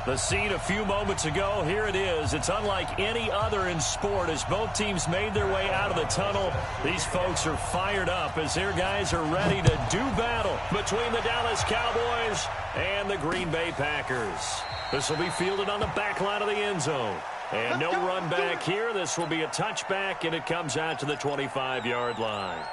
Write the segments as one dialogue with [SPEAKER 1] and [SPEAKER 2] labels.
[SPEAKER 1] The scene a few moments ago, here it is. It's unlike any other in sport as both teams made their way out of the tunnel. These folks are fired up as their guys are ready to do battle between the Dallas Cowboys and the Green Bay Packers. This will be fielded on the back line of the end zone. And no run back here. This will be a touchback, and it comes out to the 25-yard line.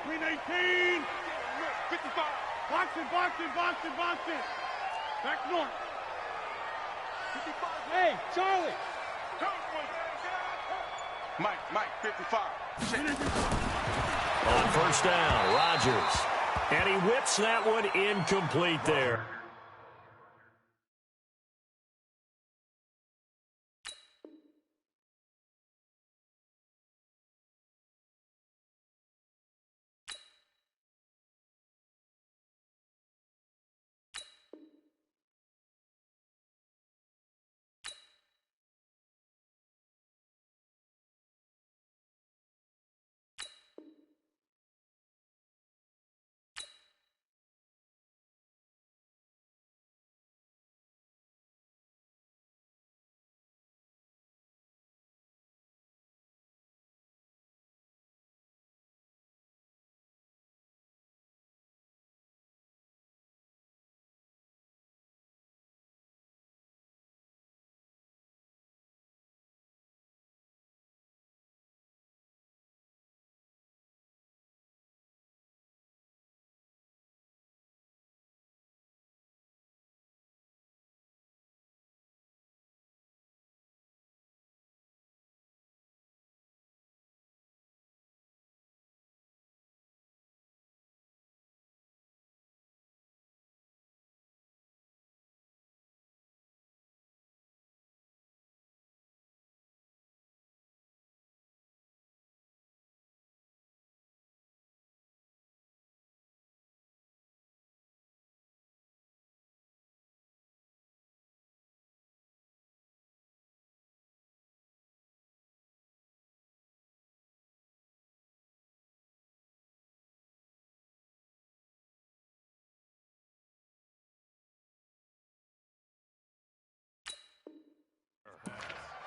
[SPEAKER 2] Green 18. 55. Box it. Back north. 55. Hey, Charlie. Mike, 55.
[SPEAKER 1] On first down, Rodgers. And he whips that one incomplete there.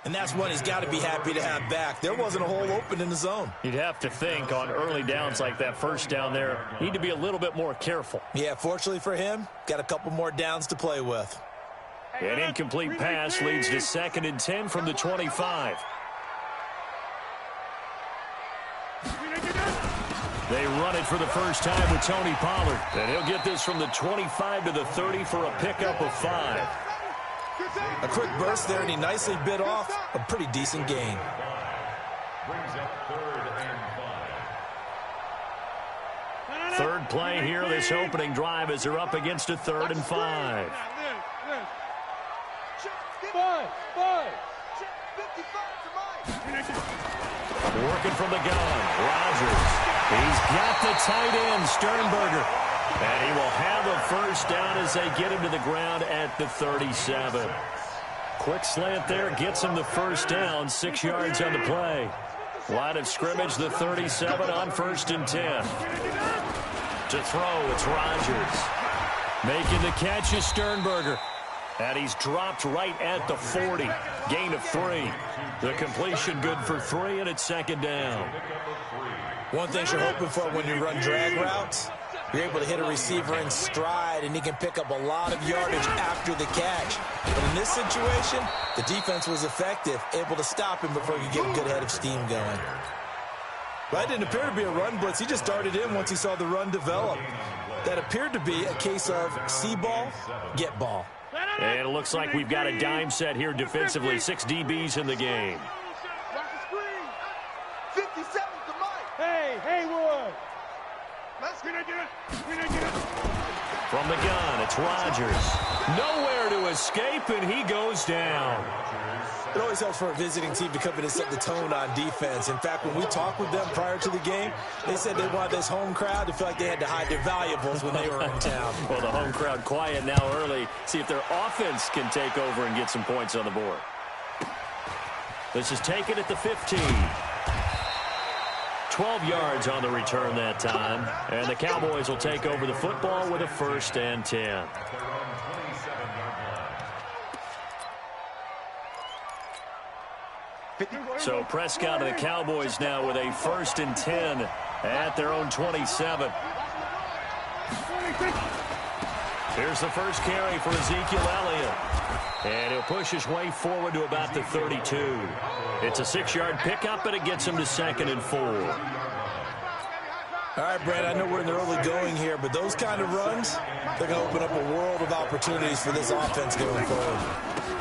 [SPEAKER 3] And that's one he's got to be happy to have back. There wasn't a hole open in the zone.
[SPEAKER 1] You'd have to think on early downs like that first down there, need to be a little bit more careful.
[SPEAKER 3] Yeah, fortunately for him, got a couple more downs to play with.
[SPEAKER 1] An incomplete pass leads to 2nd and 10 from the 25. They run it for the first time with Tony Pollard. And he'll get this from the 25 to the 30 for a pickup of 5.
[SPEAKER 3] A quick burst there, and he nicely bit off a pretty decent gain.
[SPEAKER 1] Third play here, this opening drive as they're up against a 3rd and 5. Working from the gun, Rodgers. He's got the tight end, Sternberger. And he will have a first down as they get him to the ground at the 37. Quick slant there, gets him the first down, 6 yards on the play. Line of scrimmage, the 37 on 1st and 10. To throw, it's Rodgers. Making the catch is Sternberger. And he's dropped right at the 40. Gain of 3. The completion good for 3, and it's 2nd down.
[SPEAKER 3] One thing you're hoping for when you run drag routes, you're able to hit a receiver in stride, and he can pick up a lot of yardage after the catch. But in this situation, the defense was effective, able to stop him before he could get a good head of steam going. That didn't appear to be a run blitz. He just darted in once he saw the run develop. That appeared to be a case of see ball, get ball.
[SPEAKER 1] And it looks like we've got a dime set here defensively. 6 DBs in the game.
[SPEAKER 2] 57 to Mike. Hey, Haywood. Let's get it.
[SPEAKER 1] From the gun, it's Rodgers. Nowhere to escape, and he goes down.
[SPEAKER 3] It always helps for a visiting team to come in and set the tone on defense. In fact, when we talked with them prior to the game, they said they wanted this home crowd to feel like they had to hide their valuables when they were in town.
[SPEAKER 1] Well, the home crowd quiet now early. See if their offense can take over and get some points on the board. This is taken at the 15. 12 yards on the return that time. And the Cowboys will take over the football with a 1st and 10. So Prescott and the Cowboys now with a 1st and 10 at their own 27. Here's the first carry for Ezekiel Elliott. And he'll push his way forward to about the 32. It's a 6-yard pickup, and it gets him to 2nd and 4.
[SPEAKER 3] All right, Brad, I know we're in the early going here, but those kind of runs, they're going to open up a world of opportunities for this offense going forward.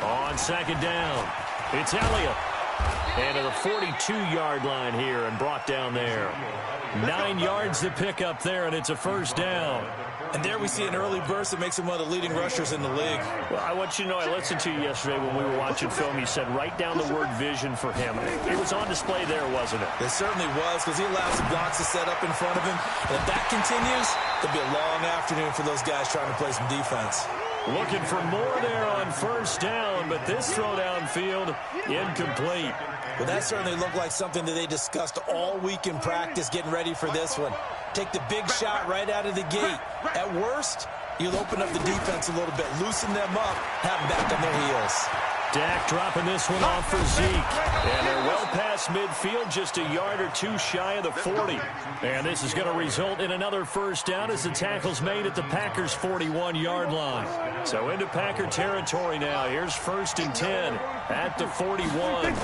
[SPEAKER 1] On 2nd down, it's Elliott. And to the 42-yard line here and brought down there. 9 yards to pick up there, and it's a 1st down.
[SPEAKER 3] And there we see an early burst that makes him one of the leading rushers in the league.
[SPEAKER 1] Well, I want you to know, I listened to you yesterday when we were watching film. You said write down the word vision for him. It was on display there, wasn't it?
[SPEAKER 3] It certainly was, because he allows the blocks to set up in front of him. And if that continues, there'll be a long afternoon for those guys trying to play some defense.
[SPEAKER 1] Looking for more there on 1st down, but this throw downfield, incomplete.
[SPEAKER 3] Well, that certainly looked like something that they discussed all week in practice, getting ready for this one. Take the big shot right out of the gate. At worst, you'll open up the defense a little bit, loosen them up, have them back on their heels.
[SPEAKER 1] Dak dropping this one off for Zeke. And they're well past midfield, just a yard or two shy of the 40. And this is going to result in another 1st down as the tackle's made at the Packers' 41-yard line. So into Packer territory now. Here's 1st and 10 at the 41.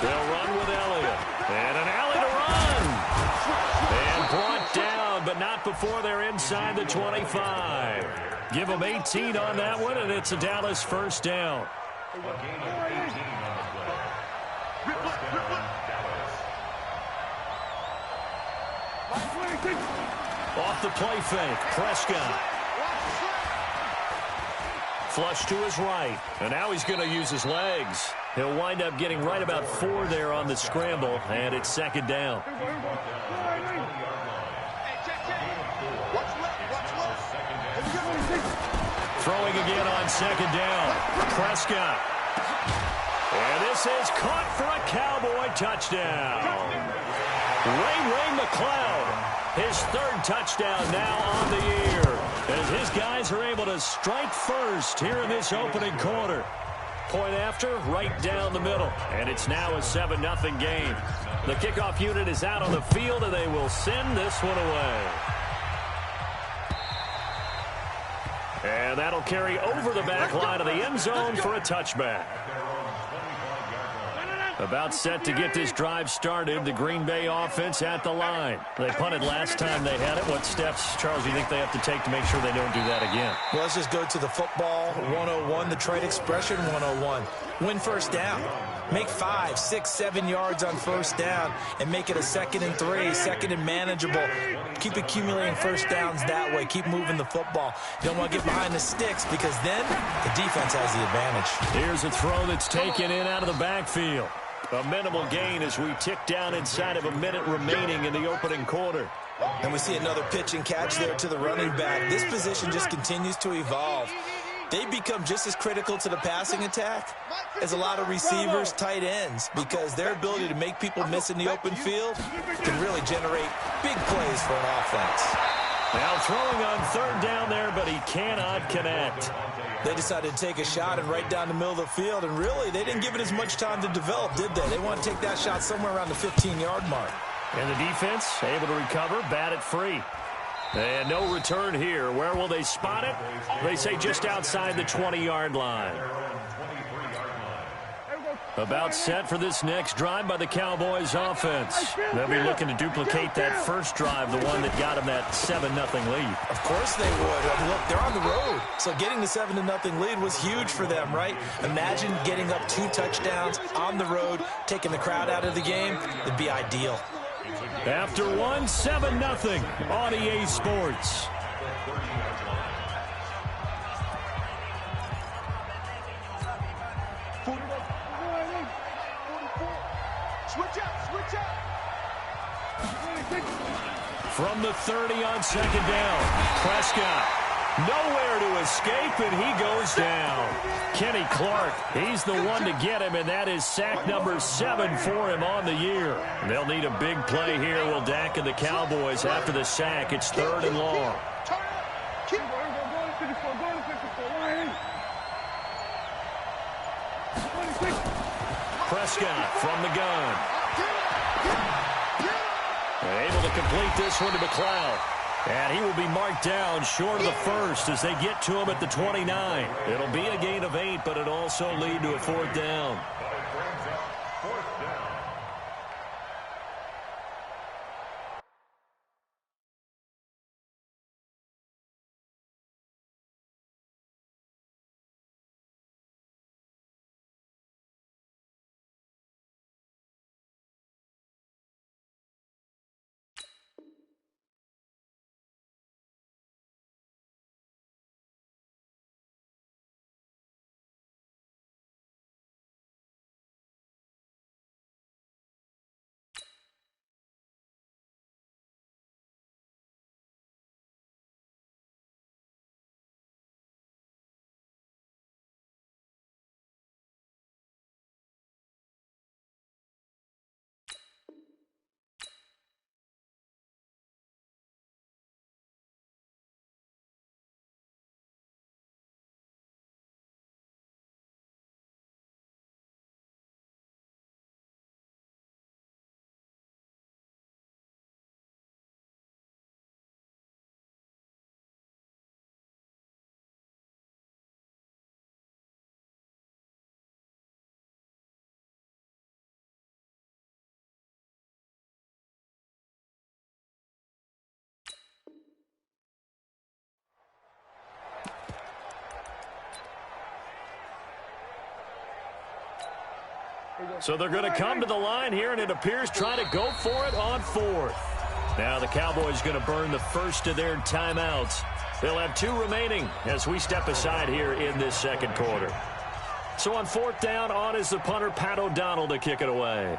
[SPEAKER 1] They'll run with Elliott. And an alley to run. And brought down, but not before they're inside the 25. Give them 18 on that one, and it's a Dallas 1st down. Off the play fake, Prescott. Flush to his right, and now he's going to use his legs. He'll wind up getting right about 4 there on the scramble, and it's 2nd down. Throwing again on 2nd down. Prescott. And this is caught for a Cowboy touchdown. Ray McLeod, his 3rd touchdown now on the year, as his guys are able to strike first here in this opening quarter. Point after, right down the middle, and it's now a 7-0 game. The kickoff unit is out on the field, and they will send this one away. And that'll carry over the back line of the end zone for a touchback. About set to get this drive started, the Green Bay offense at the line. They punted last time they had it. What steps, Charles, do you think they have to take to make sure they don't do that again?
[SPEAKER 3] Well, let's just go to the football 101, the trade expression 101. Win 1st down. Make 5, 6, 7 yards on 1st down and make it a 2nd and 3, 2nd and manageable. Keep accumulating 1st downs that way. Keep moving the football. You don't want to get behind the sticks because then the defense has the advantage.
[SPEAKER 1] Here's a throw that's taken in out of the backfield. A minimal gain as we tick down inside of a minute remaining in the opening quarter.
[SPEAKER 3] And we see another pitch and catch there to the running back. This position just continues to evolve. They become just as critical to the passing attack as a lot of receivers, tight ends, because their ability to make people miss in the open field can really generate big plays for an offense.
[SPEAKER 1] Now throwing on 3rd down there, but he cannot connect.
[SPEAKER 3] They decided to take a shot and right down the middle of the field, and really, they didn't give it as much time to develop, did they? They want to take that shot somewhere around the 15-yard mark.
[SPEAKER 1] And the defense able to recover, bat it free. And no return here. Where will they spot it? They say just outside the 20-yard line. About set for this next drive by the Cowboys offense. They'll be looking to duplicate that first drive, the one that got them that 7-0 lead.
[SPEAKER 3] Of course they would. Look, they're on the road. So getting the 7-0 lead was huge for them, right? Imagine getting up 2 touchdowns on the road, taking the crowd out of the game. It'd be ideal.
[SPEAKER 1] After 1, 7-0 on EA Sports. From the 30 on second down, Prescott nowhere to escape, and he goes down. Kenny Clark, he's the one to get him, and that is sack number 7 for him on the year. They'll need a big play here. Will Dak and the Cowboys after the sack. It's 3rd and long. Prescott from the gun. Able to complete this one to McLeod. And he will be marked down short of the first as they get to him at the 29. It'll be a gain of 8, but it'll also lead to a 4th down. So they're going to come to the line here, and it appears trying to go for it on 4th. Now the Cowboys going to burn the first of their timeouts. They'll have 2 remaining as we step aside here in this second quarter. So on 4th down, on is the punter, Pat O'Donnell, to kick it away.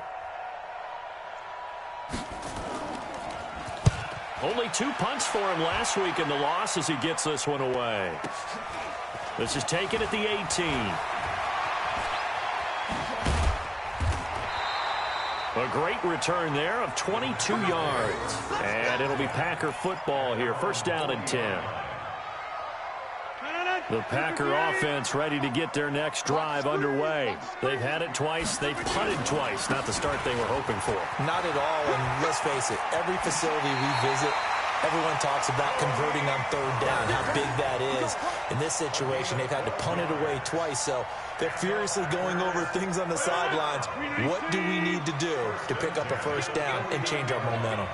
[SPEAKER 1] Only 2 punts for him last week in the loss as he gets this one away. This is taken at the 18. A great return there of 22 yards. And it'll be Packer football here. 1st down and 10. The Packer offense ready to get their next drive underway. They've had it twice. They've punted twice. Not the start they were hoping for.
[SPEAKER 3] Not at all, and let's face it, every facility we visit, everyone talks about converting on 3rd down, how big that is. In this situation, they've had to punt it away twice, so they're furiously going over things on the sidelines. What do we need to do to pick up a 1st down and change our momentum?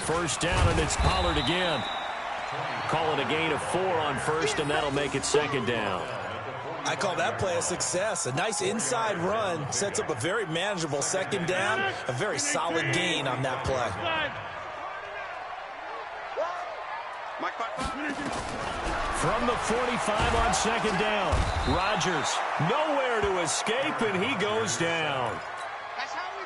[SPEAKER 1] First down, and it's Pollard again. Call it a gain of 4 on 1st, and that'll make it 2nd down.
[SPEAKER 3] I call that play a success. A nice inside run sets up a very manageable 2nd down, a very solid gain on that play.
[SPEAKER 1] From the 45 on 2nd down, Rodgers nowhere to escape, and he goes down.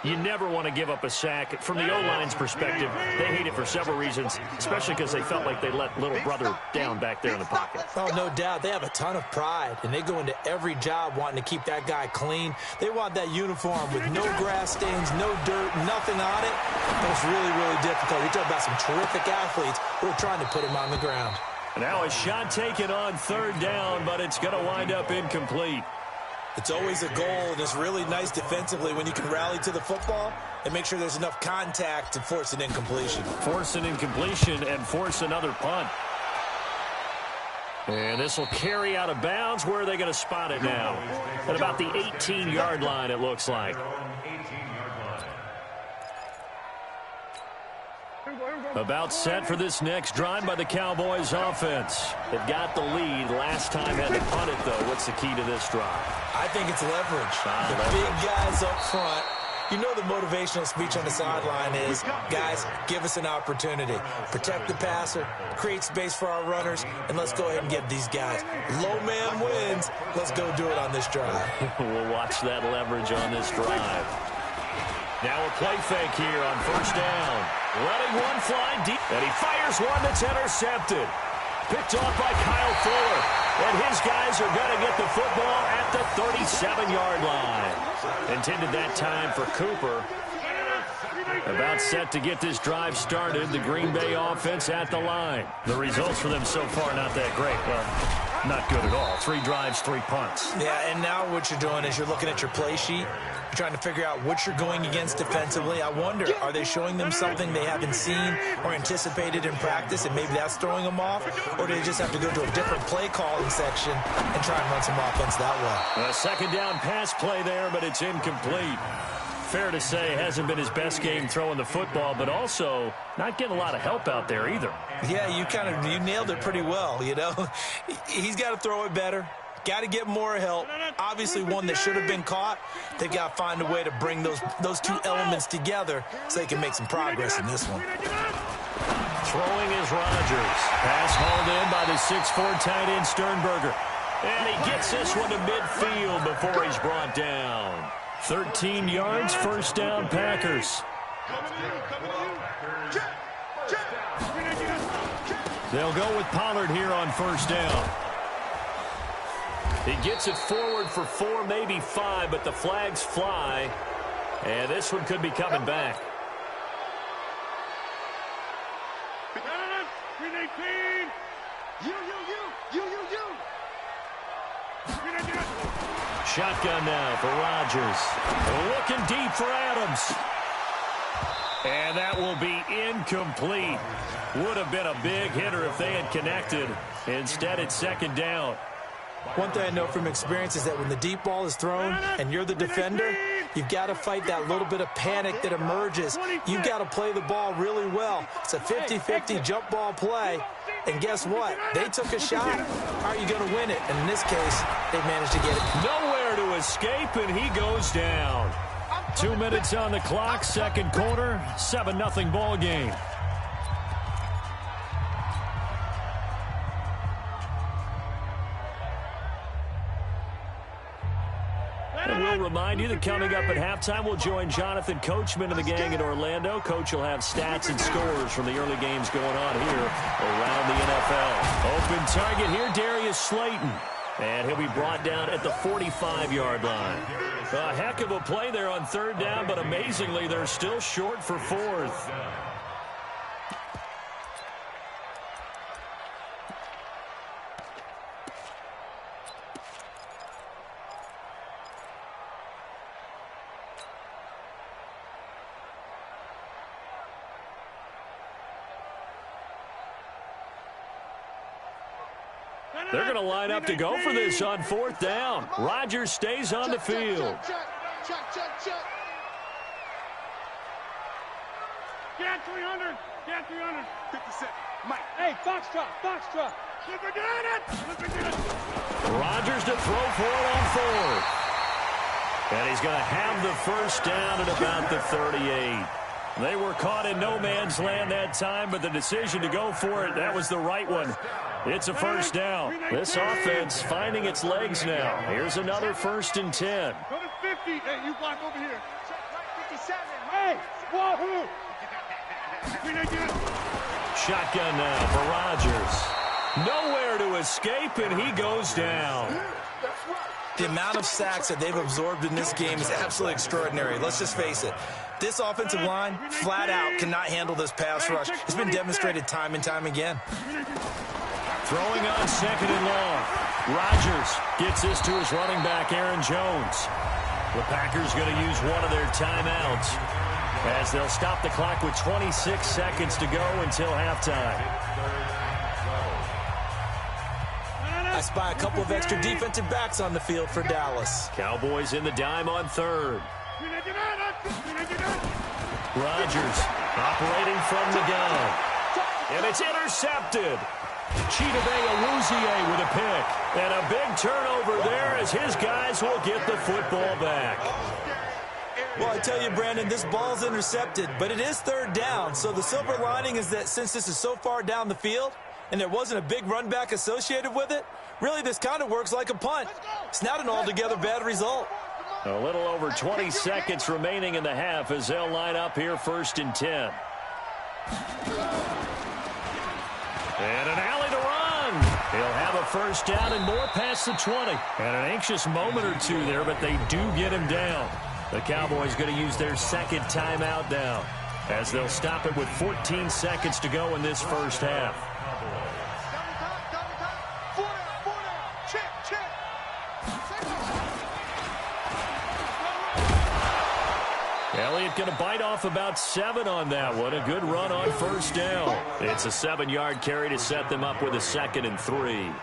[SPEAKER 1] You never want to give up a sack. From the O-line's perspective, they hate it for several reasons, especially because they felt like they let little brother down back there in the pocket.
[SPEAKER 3] Oh, no doubt. They have a ton of pride, and they go into every job wanting to keep that guy clean. They want that uniform with no grass stains, no dirt, nothing on it. That's really, really difficult. You're talking about some terrific athletes who are trying to put him on the ground.
[SPEAKER 1] Now a shot taken on 3rd down, but it's going to wind up incomplete.
[SPEAKER 3] It's always a goal, and it's really nice defensively when you can rally to the football and make sure there's enough contact to force an incompletion.
[SPEAKER 1] Force an incompletion and force another punt. And this will carry out of bounds. Where are they going to spot it now? At about the 18-yard line, it looks like. About set for this next drive by the Cowboys offense. They've got the lead. Last time had to punt it, though. What's the key to this drive?
[SPEAKER 3] I think it's leverage. The big guys up front. You know the motivational speech on the sideline is, guys, give us an opportunity. Protect the passer, create space for our runners, and let's go ahead and get these guys. Low man wins. Let's go do it on this drive.
[SPEAKER 1] We'll watch that leverage on this drive. Now a play fake here on first down. Letting one fly deep, and he fires one that's intercepted. Picked off by Kyle Fuller. And his guys are going to get the football at the 37-yard line. Intended that time for Cooper. About set to get this drive started. The Green Bay offense at the line. The results for them so far not that great. Well, not good at all. 3 drives, 3 punts.
[SPEAKER 3] Yeah, and now what you're doing is you're looking at your play sheet. You're trying to figure out what you're going against defensively. I wonder, are they showing them something they haven't seen or anticipated in practice, and maybe that's throwing them off? Or do they just have to go to a different play calling section and try and run some offense that way?
[SPEAKER 1] A second down pass play there, but it's incomplete. Fair to say, hasn't been his best game throwing the football, but also not getting a lot of help out there either.
[SPEAKER 3] Yeah, you nailed it pretty well, you know. He's got to throw it better. Got to get more help. Obviously, one that should have been caught. They've got to find a way to bring those two elements together so they can make some progress in this one.
[SPEAKER 1] Throwing is Rodgers. Pass hauled in by the 6'4" tight end Sternberger. And he gets this one to midfield before he's brought down. 13 yards, first down, Packers. They'll go with Pollard here on first down. He gets it forward for 4, maybe 5, but the flags fly. And this one could be coming back. Shotgun now for Rodgers. Looking deep for Adams. And that will be incomplete. Would have been a big hitter if they had connected. Instead, it's second down.
[SPEAKER 3] One thing I know from experience is that when the deep ball is thrown and you're the defender, you've got to fight that little bit of panic that emerges. You've got to play the ball really well. It's a 50-50 jump ball play. And guess what? They took a shot. How are you going to win it? And in this case, they managed to get it.
[SPEAKER 1] Nowhere to escape, and he goes down. 2 minutes on the clock, second quarter, 7-0 ball game. And we'll remind you that coming up at halftime, we'll join Jonathan Coachman and the gang in Orlando. Coach will have stats and scores from the early games going on here around the NFL. Open target here, Darius Slayton. And he'll be brought down at the 45-yard line. A heck of a play there on third down, but amazingly, they're still short for fourth. They're going to line up to go for this on fourth down. Rodgers stays on the field.
[SPEAKER 2] Check. Get 300. Get 300. 57. Mike. Hey, Foxtrot. Look at it.
[SPEAKER 1] Rodgers to throw for it on fourth. And he's going to have the first down at about the 38. They were caught in no man's land that time, but the decision to go for it, that was the right one. It's a first down. This offense finding its legs now. Here's another 1st and 10.
[SPEAKER 2] Go to 50. Hey, you block over here. Check right 57. Hey, wahoo.
[SPEAKER 1] Shotgun now for Rodgers. Nowhere to escape, and he goes down.
[SPEAKER 3] The amount of sacks that they've absorbed in this game is absolutely extraordinary. Let's just face it. This offensive line, flat out, cannot handle this pass rush. It's been demonstrated time and time again.
[SPEAKER 1] Throwing on second and long. Rodgers gets this to his running back, Aaron Jones. The Packers going to use one of their timeouts as they'll stop the clock with 26 seconds to go until halftime.
[SPEAKER 3] I spy a couple of extra defensive backs on the field for Dallas.
[SPEAKER 1] Cowboys in the dime on third. Rodgers operating from the gun. And it's intercepted. Chidobe Awuzie with a pick. And a big turnover there as his guys will get the football back.
[SPEAKER 3] Well, I tell you, Brandon, this ball's intercepted, but it is third down. So the silver lining is that since this is so far down the field and there wasn't a big run back associated with it, really this kind of works like a punt. It's not an altogether bad result.
[SPEAKER 1] A little over 20 seconds remaining in the half as they'll line up here 1st and 10. And an alley to run. He'll have a first down and more past the 20. And an anxious moment or two there, but they do get him down. The Cowboys going to use their second timeout now as they'll stop it with 14 seconds to go in this first half. Elliott going to bite off about 7 on that one. A good run on first down. It's a 7-yard carry to set them up with a 2nd and 3.
[SPEAKER 4] A 7-yard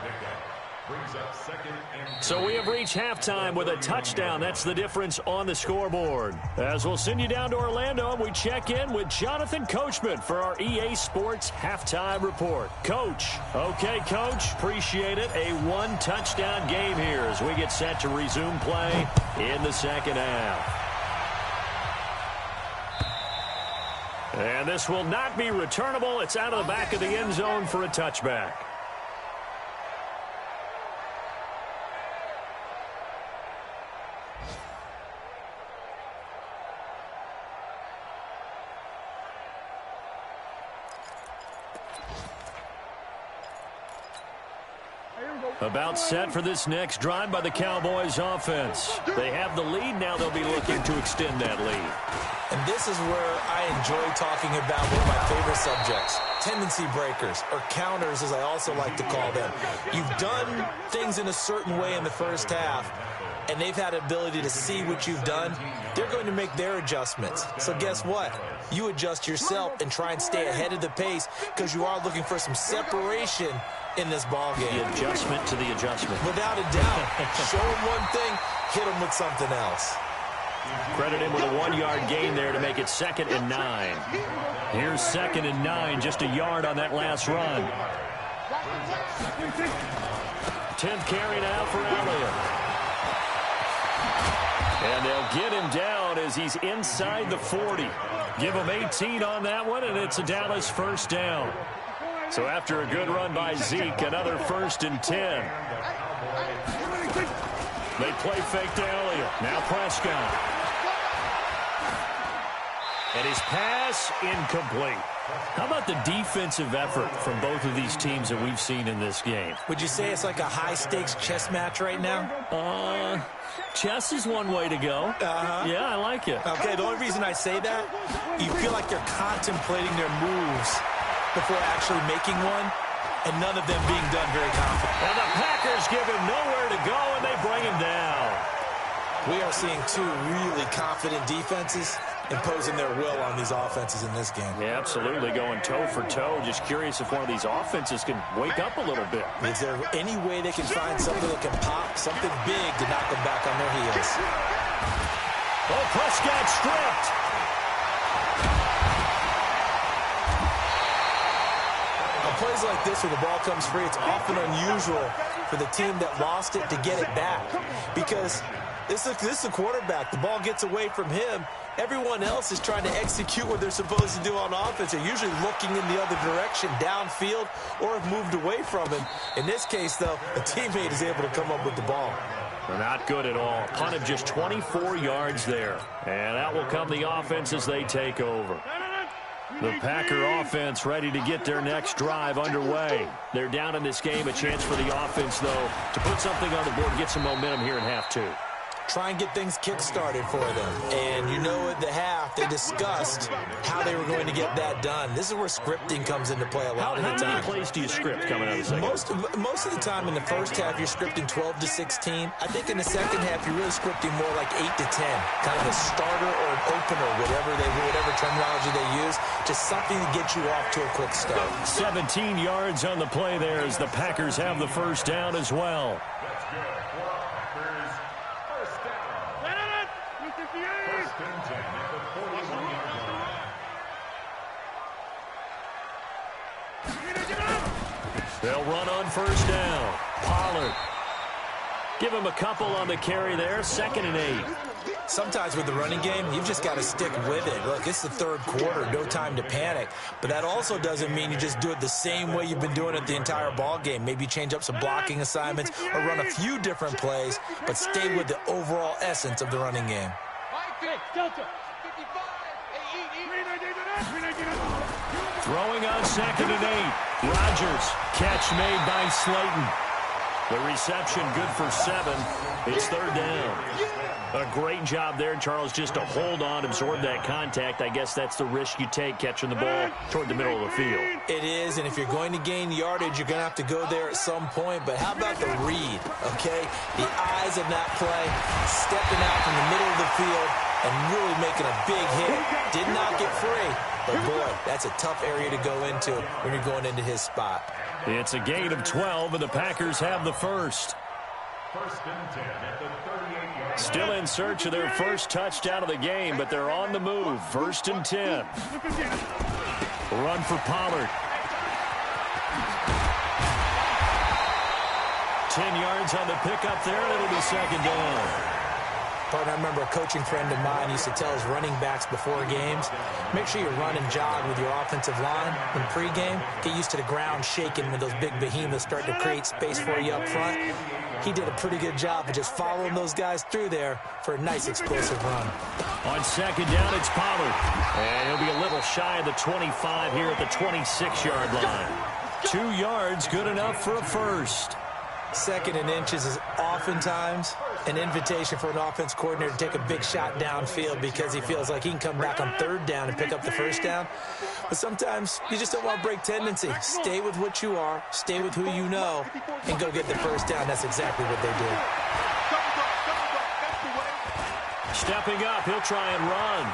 [SPEAKER 4] pickup brings up 2nd and 3.
[SPEAKER 1] So we have reached halftime with a touchdown. That's the difference on the scoreboard. As we'll send you down to Orlando, and we check in with Jonathan Coachman for our EA Sports Halftime Report. Coach. Okay, Coach. Appreciate it. A 1-touchdown game here as we get set to resume play in the second half. And this will not be returnable. It's out of the back of the end zone for a touchback. About set for this next drive by the Cowboys offense. They have the lead. Now they'll be looking to extend that lead.
[SPEAKER 3] And this is where I enjoy talking about one of my favorite subjects, tendency breakers, or counters as I also like to call them. You've done things in a certain way in the first half, and they've had ability to see what you've done. They're going to make their adjustments. So guess what? You adjust yourself and try and stay ahead of the pace because you are looking for some separation in this ball game.
[SPEAKER 1] The adjustment to the adjustment.
[SPEAKER 3] Without a doubt. Show them one thing, hit them with something else.
[SPEAKER 1] Credit him with a 1-yard gain there to make it 2nd and 9. Here's 2nd and 9, just a yard on that last run. 10th carry now for Elliott. And they'll get him down as he's inside the 40. Give him 18 on that one, and it's a Dallas first down. So after a good run by Zeke, another 1st and 10. They play fake to Elliott. Now Prescott. And his pass incomplete. How about the defensive effort from both of these teams that we've seen in this game?
[SPEAKER 3] Would you say it's like a high-stakes chess match right now?
[SPEAKER 1] Chess is one way to go. Yeah, I like it.
[SPEAKER 3] Okay, the only reason I say that, you feel like they're contemplating their moves before actually making one, and none of them being done very confident.
[SPEAKER 1] And the Packers give him nowhere to go, and they bring him down.
[SPEAKER 3] We are seeing two really confident defenses imposing their will on these offenses in this game.
[SPEAKER 1] Yeah, absolutely, going toe for toe. Just curious if one of these offenses can wake up a little bit.
[SPEAKER 3] Is there any way they can find something that can pop, something big to knock them back on their heels?
[SPEAKER 1] Oh, Prescott stripped.
[SPEAKER 3] Plays like this where the ball comes free, it's often unusual for the team that lost it to get it back because this is a quarterback. The ball gets away from him. Everyone else is trying to execute what they're supposed to do on offense. They're usually looking in the other direction, downfield, or have moved away from him. In this case, though, a teammate is able to come up with the ball.
[SPEAKER 1] They're not good at all. Punt of just 24 yards there. And that will come the offense as they take over. The Packer offense ready to get their next drive underway. They're down in this game. A chance for the offense, though, to put something on the board and get some momentum here in half 2.
[SPEAKER 3] Try and get things kick-started for them. And you know at the half, they discussed how they were going to get that done. This is where scripting comes into play a lot of the time.
[SPEAKER 1] How many plays do you script coming out of the second?
[SPEAKER 3] Most of the time in the first half, you're scripting 12 to 16. I think in the second half, you're really scripting more like 8 to 10. Kind of a starter or an opener, whatever terminology they use. Just something to get you off to a quick start.
[SPEAKER 1] 17 yards on the play there as the Packers have the first down as well.
[SPEAKER 4] That's good for Packers. First down. First and 10.
[SPEAKER 1] They'll run on first down. Pollard. Give him a couple on the carry there. 2nd and 8.
[SPEAKER 3] Sometimes with the running game, you've just got to stick with it. Look, it's the third quarter, no time to panic. But that also doesn't mean you just do it the same way you've been doing it the entire ball game. Maybe change up some blocking assignments or run a few different plays, but stay with the overall essence of the running game.
[SPEAKER 1] Throwing on 2nd and 8. Rodgers. Catch made by Slayton. The reception good for 7. It's 3rd down. A great job there, Charles, just to hold on, absorb that contact. I guess that's the risk you take catching the ball toward the middle of the field.
[SPEAKER 3] It is, and if you're going to gain yardage, you're going to have to go there at some point. But how about the read, okay? The eyes of that play, stepping out from the middle of the field and really making a big hit. Did not get free, but boy, that's a tough area to go into when you're going into his spot.
[SPEAKER 1] It's a gain of 12, and the Packers have the first.
[SPEAKER 4] 1st and 10 at the 38-yard.
[SPEAKER 1] Still in search of their first touchdown of the game, but they're on the move. 1st and 10. Run for Pollard. 10 yards on the pickup there, and it'll be 2nd down.
[SPEAKER 3] Partner, I remember a coaching friend of mine used to tell his running backs before games, make sure you run and jog with your offensive line in pregame. Get used to the ground shaking when those big behemoths start to create space for you up front. He did a pretty good job of just following those guys through there for a nice explosive run.
[SPEAKER 1] On 2nd down, it's Pollard. And he'll be a little shy of the 25 here at the 26-yard line. 2 yards, good enough for a first.
[SPEAKER 3] 2nd and inches is oftentimes an invitation for an offense coordinator to take a big shot downfield because he feels like he can come back on 3rd down and pick up the first down. But sometimes you just don't want to break tendency. Stay with what you are, stay with who you know, and go get the first down. That's exactly what they did.
[SPEAKER 1] Stepping up, he'll try and run.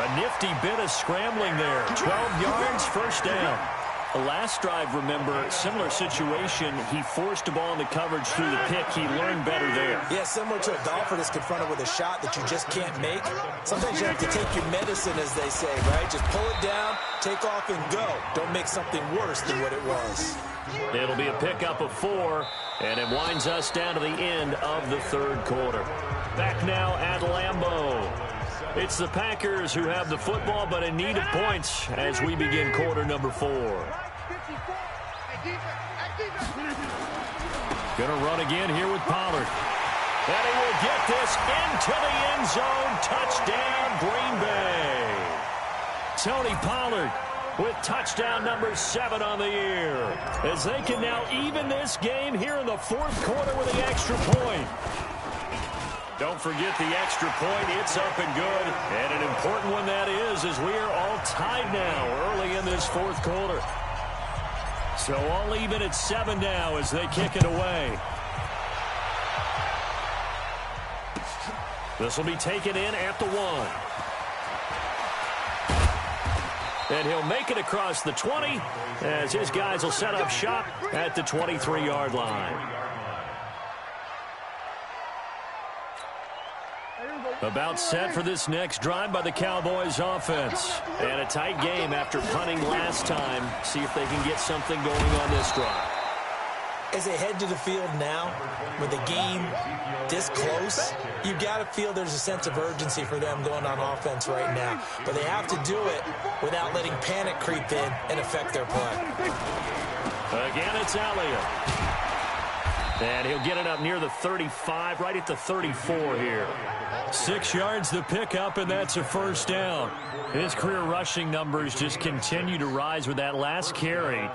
[SPEAKER 1] A nifty bit of scrambling there. 12 yards, first down. The last drive, remember, similar situation. He forced the ball into coverage through the pick. He learned better there.
[SPEAKER 3] Yeah, similar to a golfer that's confronted with a shot that you just can't make. Sometimes you have to take your medicine, as they say, right? Just pull it down, take off, and go. Don't make something worse than what it was.
[SPEAKER 1] It'll be a pickup of 4, and it winds us down to the end of the 3rd quarter. Back now at Lambeau. It's the Packers who have the football, but in need of points as we begin quarter number 4. Gonna run again here with Pollard. And he will get this into the end zone. Touchdown, Green Bay. Tony Pollard with touchdown number 7 on the year, as they can now even this game here in the 4th quarter with the extra point. Don't forget the extra point. It's up and good. And an important one that is, as we are all tied now early in this 4th quarter. So all even at 7 now as they kick it away. This will be taken in at the 1. And he'll make it across the 20 as his guys will set up shop at the 23-yard line. About set for this next drive by the Cowboys offense. And a tight game after punting last time. See if they can get something going on this drive.
[SPEAKER 3] As they head to the field now, with the game this close, you've got to feel there's a sense of urgency for them going on offense right now. But they have to do it without letting panic creep in and affect their play.
[SPEAKER 1] Again, it's Elliott. And he'll get it up near the 35, right at the 34 here. 6 yards the pickup, and that's a first down. His career rushing numbers just continue to rise with that last carry.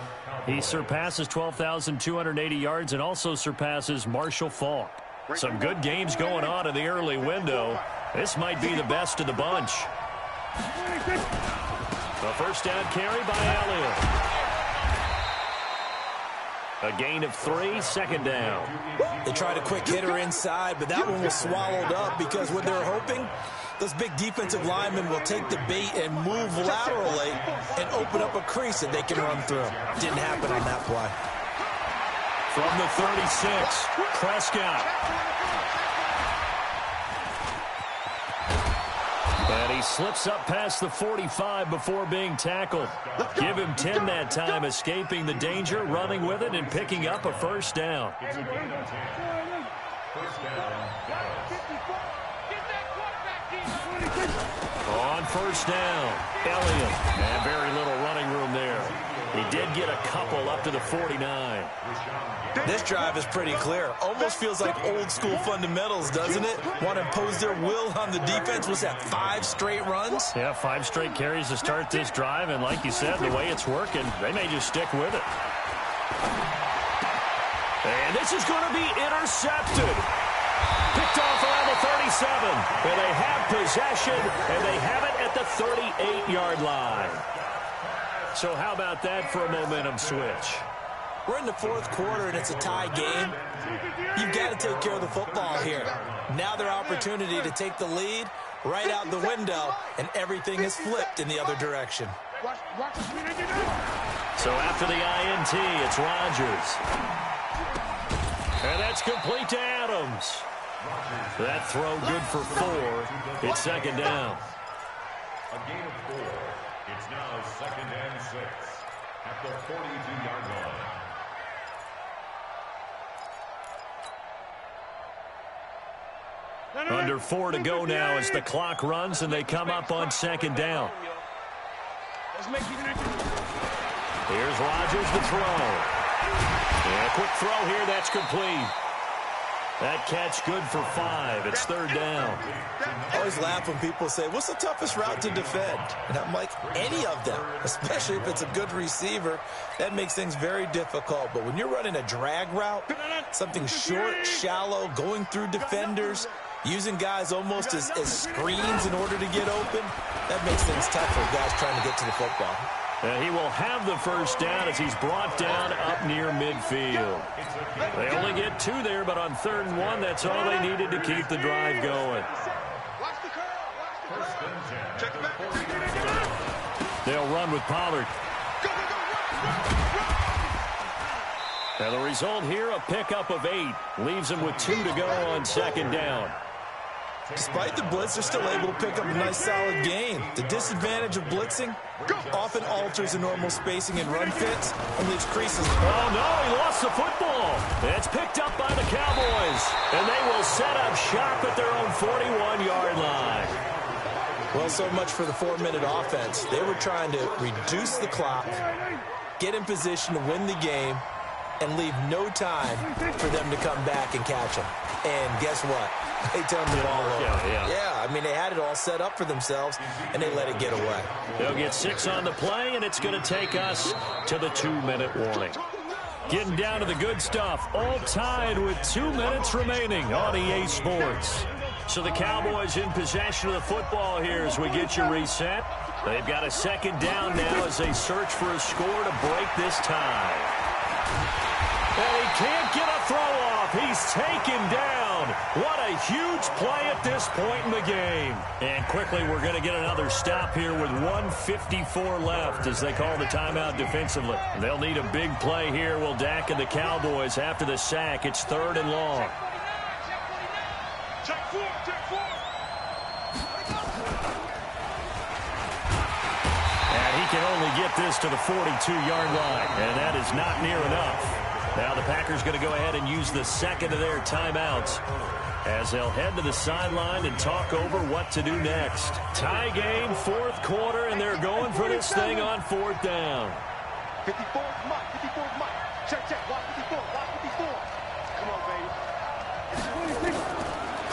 [SPEAKER 1] He surpasses 12,280 yards and also surpasses Marshall Faulk. Some good games going on in the early window. This might be the best of the bunch. The first down carry by Elliott. A gain of 3, second down.
[SPEAKER 3] They tried a quick hitter inside, but that one was swallowed up because what they're hoping, those big defensive linemen will take the bait and move laterally and open up a crease that they can run through. Didn't happen on that play.
[SPEAKER 1] From the 36, Prescott. And he slips up past the 45 before being tackled. Give him 10 that time, escaping the danger, running with it, and picking up a first down.
[SPEAKER 4] It's a gain of 10. First down, Dallas.
[SPEAKER 1] On first down, Elliott. And very little running room there. He did get a couple up to the 49.
[SPEAKER 3] This drive is pretty clear. Almost feels like old school fundamentals, doesn't it? Want to impose their will on the defense. Was that 5 straight runs?
[SPEAKER 1] Yeah, 5 straight carries to start this drive. And like you said, the way it's working, they may just stick with it. And this is going to be intercepted. Picked off around the 37. And they have possession, and they have it at the 38-yard line. So how about that for a momentum switch?
[SPEAKER 3] We're in the 4th quarter, and it's a tie game. You've got to take care of the football here. Now their opportunity to take the lead right out the window, and everything is flipped in the other direction.
[SPEAKER 1] So after the INT, it's Rodgers. And that's complete to Adams. That throw good for 4. It's second down.
[SPEAKER 4] A gain of 4. It's now 2nd and 6 at the 42-yard line.
[SPEAKER 1] Under 4 to go now as the clock runs and they come up on second down. Here's Rodgers to throw. And a quick throw here, that's complete. That catch good for 5. It's third down.
[SPEAKER 3] I always laugh when people say, what's the toughest route to defend? And I'm like, any of them, especially if it's a good receiver. That makes things very difficult. But when you're running a drag route, something short, shallow, going through defenders, using guys almost as screens in order to get open, that makes things tough for guys trying to get to the football.
[SPEAKER 1] He will have the first down as he's brought down up near midfield. They only get 2 there, but on 3rd and 1, that's all they needed to keep the drive going. They'll run with Pollard. Now the result here, a pickup of 8. Leaves them with 2 to go on second down.
[SPEAKER 3] Despite the blitz, they're still able to pick up a nice, solid gain. The disadvantage of blitzing often alters the normal spacing and run fits and leaves creases.
[SPEAKER 1] Oh, no, he lost the football. It's picked up by the Cowboys, and they will set up shop at their own 41-yard line.
[SPEAKER 3] Well, so much for the 4-minute offense. They were trying to reduce the clock, get in position to win the game, and leave no time for them to come back and catch them. And guess what? They turned the ball over. Yeah, I mean, they had it all set up for themselves, and they let it get away.
[SPEAKER 1] They'll get 6 on the play, and it's going to take us to the 2-minute warning. Getting down to the good stuff, all tied with 2 minutes remaining on EA Sports. So the Cowboys in possession of the football here as we get you reset. They've got a second down now as they search for a score to break this tie. And he can't get a throw off. He's taken down. What a huge play at this point in the game. And quickly, we're going to get another stop here with 1:54 left as they call the timeout defensively. They'll need a big play here. Will Dak and the Cowboys after the sack. It's 3rd and long. And he can only get this to the 42-yard line. And that is not near enough. Now the Packers going to go ahead and use the second of their timeouts as they'll head to the sideline and talk over what to do next. Tie game, 4th quarter, and they're going for this thing on 4th down.
[SPEAKER 2] 54 Mike, 54 Mike. Check, watch 54, watch 54. Come on, baby.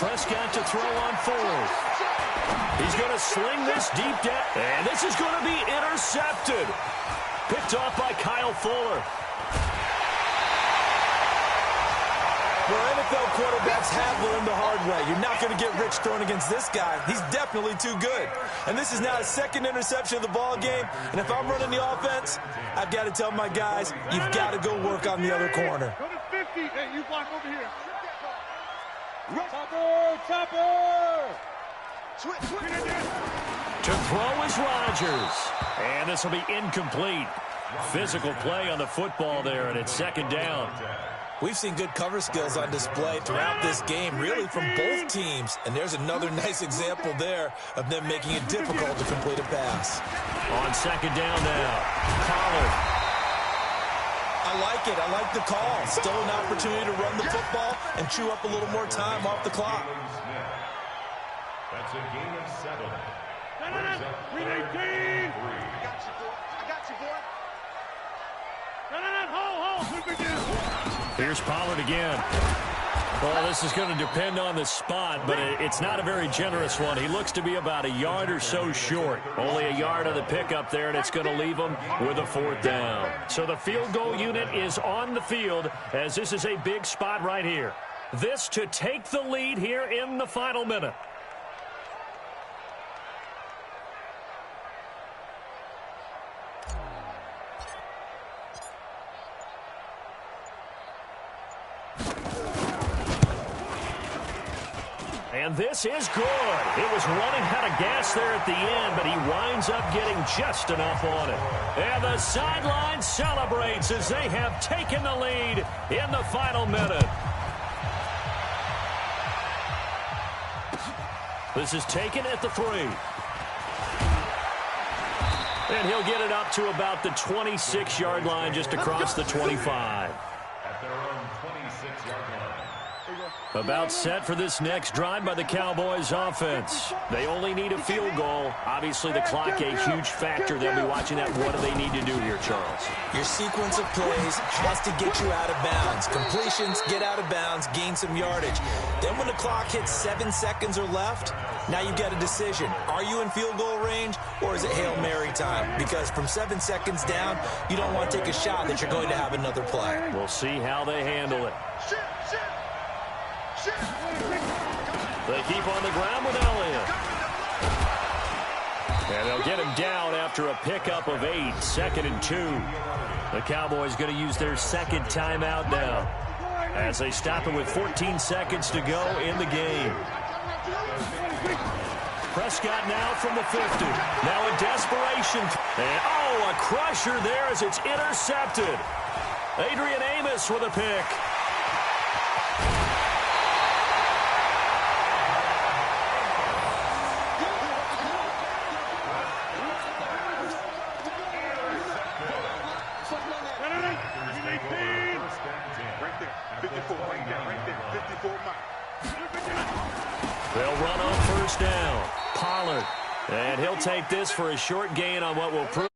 [SPEAKER 1] Prescott to throw on 4th. He's going to sling this deep down, and this is going to be intercepted. Picked off by Kyle Fuller.
[SPEAKER 3] Well, NFL quarterbacks have learned the hard way. You're not going to get rich throwing against this guy. He's definitely too good. And this is now the 2nd interception of the ball game. And if I'm running the offense, I've got to tell my guys, you've got to go work on the other corner.
[SPEAKER 2] Go to 50. Hey, you block over here. Chopper! Switch.
[SPEAKER 1] To throw is Rodgers. And this will be incomplete. Physical play on the football there, and it's second down.
[SPEAKER 3] We've seen good cover skills on display throughout this game, really from both teams. And there's another nice example there of them making it difficult to complete a pass.
[SPEAKER 1] On second down now, Pollard.
[SPEAKER 3] I like it. I like the call. Still an opportunity to run the football and chew up a little more time off the clock.
[SPEAKER 4] That's a gain of 7.
[SPEAKER 2] I got you, boy.
[SPEAKER 1] Here's Pollard again. Well, this is going to depend on the spot, but it's not a very generous one. He looks to be about a yard or so short. Only a yard on the pickup there, and it's going to leave him with a 4th down. So the field goal unit is on the field, as this is a big spot right here. This to take the lead here in the final minute. And this is good. It was running out of gas there at the end, but he winds up getting just enough on it. And the sideline celebrates as they have taken the lead in the final minute. This is taken at the 3. And he'll get it up to about the 26-yard line, just across the 25.
[SPEAKER 4] At their own 26-yard line.
[SPEAKER 1] About set for this next drive by the Cowboys offense. They only need a field goal. Obviously, the clock a huge factor. They'll be watching that. What do they need to do here, Charles?
[SPEAKER 3] Your sequence of plays has to get you out of bounds. Completions, get out of bounds, gain some yardage. Then when the clock hits 7 seconds or left, now you've got a decision. Are you in field goal range, or is it Hail Mary time? Because from 7 seconds down, you don't want to take a shot that you're going to have another play.
[SPEAKER 1] We'll see how they handle it. They keep on the ground with Elliott. And they'll get him down after a pickup of 8, 2nd and 2. The Cowboys going to use their second timeout now as they stop it with 14 seconds to go in the game. Prescott now from the 50. Now in desperation. And, oh, a crusher there as it's intercepted. Adrian Amos with a pick. They'll run on 1st down. Pollard. And he'll take this for a short gain on what will prove.